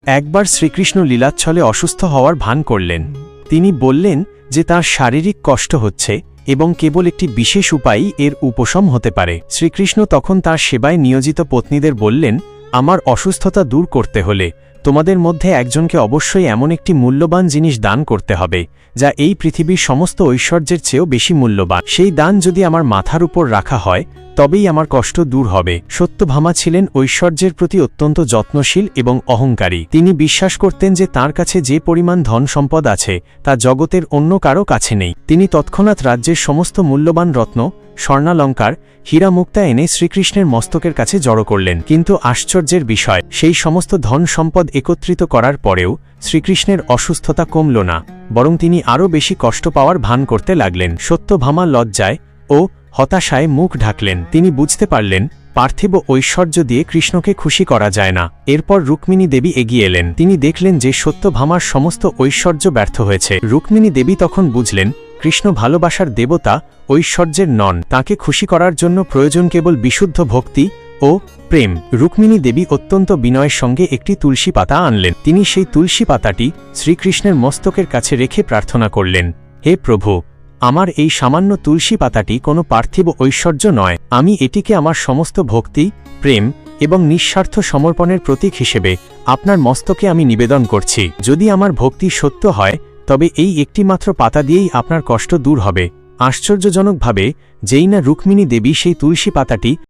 একবার শ্রীকৃষ্ণ লীলাচ্ছলে অসুস্থ হওয়ার ভান করলেন। তিনি বললেন যে তার শারীরিক কষ্ট হচ্ছে এবং কেবল একটি বিশেষ উপায়ই এর উপশম হতে পারে। শ্রীকৃষ্ণ তখন তার সেবায় নিয়োজিত পত্নীদের বললেন, আমার অসুস্থতা দূর করতে হলে তোমাদের মধ্যে একজনকে অবশ্যই এমন একটি মূল্যবান জিনিস দান করতে হবে যা এই পৃথিবীর সমস্ত ঐশ্বর্যের চেয়েও বেশি মূল্যবান। সেই দান যদি আমার মাথার উপর রাখা হয় তবেই আমার কষ্ট দূর হবে। সত্যভামা ছিলেন ঐশ্বর্যের প্রতি অত্যন্ত যত্নশীল এবং অহংকারী। তিনি বিশ্বাস করতেন যে তাঁর কাছে যে পরিমাণ ধন সম্পদ আছে তা জগতের অন্য কারো কাছে নেই। তিনি তৎক্ষণাৎ রাজ্যের সমস্ত মূল্যবান রত্ন, স্বর্ণালঙ্কার, হীরা মুক্তা এনে শ্রীকৃষ্ণের মস্তকের কাছে জড়ো করলেন। কিন্তু আশ্চর্যের বিষয়, সেই সমস্ত ধন সম্পদ একত্রিত করার পরেও শ্রীকৃষ্ণের অসুস্থতা কমল না, বরং তিনি আরও বেশি কষ্ট পাওয়ার ভান করতে লাগলেন। সত্যভামা লজ্জায় ও হতাশায় মুখ ঢাকলেন। তিনি বুঝতে পারলেন পার্থিব ঐশ্বর্য দিয়ে কৃষ্ণকে খুশি করা যায় না। এরপর রুক্মিণী দেবী এগিয়ে এলেন। তিনি দেখলেন যে সত্যভামার সমস্ত ঐশ্বর্য ব্যর্থ হয়েছে। রুক্মিণী দেবী তখন বুঝলেন কৃষ্ণ ভালোবাসার দেবতা, ঐশ্বর্যের নন। তাকে খুশি করার জন্য প্রয়োজন কেবল বিশুদ্ধ ভক্তি ও প্রেম। রুক্মিণী দেবী অত্যন্ত বিনয়ের সঙ্গে একটি তুলসী পাতা আনলেন। তিনি সেই তুলসী পাতাটি শ্রীকৃষ্ণের মস্তকের কাছে রেখে প্রার্থনা করলেন, হে প্রভু, আমার এই সামান্য তুলসী পাতাটি কোনো পার্থিব ঐশ্বর্য নয়। আমি এটিকে আমার সমস্ত ভক্তি, প্রেম এবং নিঃস্বার্থ সমর্পণের প্রতীক হিসেবে আপনার মস্তকে আমি নিবেদন করছি। যদি আমার ভক্তি সত্য হয় তবে এই একটি মাত্র পাতা দিয়েই আপনার কষ্ট দূর হবে। আশ্চর্যজনকভাবে যেই না রুক্মিণী দেবী সেই তুলসী পাতাটি